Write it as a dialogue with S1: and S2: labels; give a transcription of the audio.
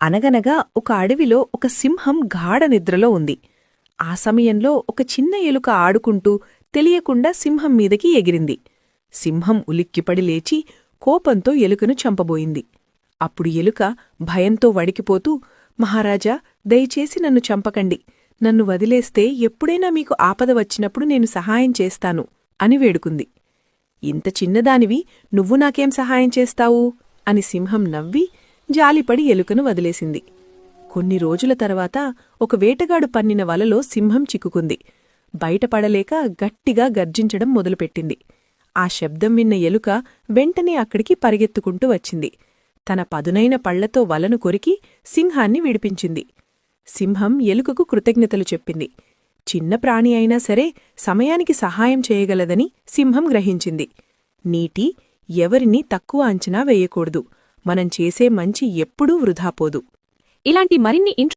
S1: అనగనగా ఒక అడవిలో ఒక సింహం గాఢ నిద్రలో ఉంది. ఆ సమయంలో ఒక చిన్న ఎలుక ఆడుకుంటూ తెలియకుండా సింహం మీదకి ఎగిరింది. సింహం ఉలిక్కిపడి లేచి కోపంతో ఎలుకను చంపబోయింది. అప్పుడు ఎలుక భయంతో వడికిపోతూ, మహారాజా, దయచేసి నన్ను చంపకండి. నన్ను వదిలేస్తే ఎప్పుడైనా మీకు ఆపద వచ్చినప్పుడు నేను సహాయం చేస్తాను అని వేడుకుంది. ఇంత చిన్నదానివి నువ్వు నాకేం సహాయం చేస్తావు అని సింహం నవ్వి జాలిపడి ఎలుకను వదిలేసింది. కొన్ని రోజుల తర్వాత ఒక వేటగాడు పన్నిన వలలో సింహం చిక్కుకుంది. బయటపడలేక గట్టిగా గర్జించడం మొదలుపెట్టింది. ఆ శబ్దం విన్న ఎలుక వెంటనే అక్కడికి పరిగెత్తుకుంటూ వచ్చింది. తన పదునైన పళ్లతో వలను కొరికి సింహాన్ని విడిపించింది. సింహం ఎలుకకు కృతజ్ఞతలు చెప్పింది. చిన్న ప్రాణి అయినా సరే సమయానికి సహాయం చేయగలదని సింహం గ్రహించింది. నీటి ఎవరినీ తక్కువ అంచనా వేయకూడదు. మనం చేసే మంచి ఎప్పుడూ వృధాపోదు.
S2: ఇలాంటి మరిన్ని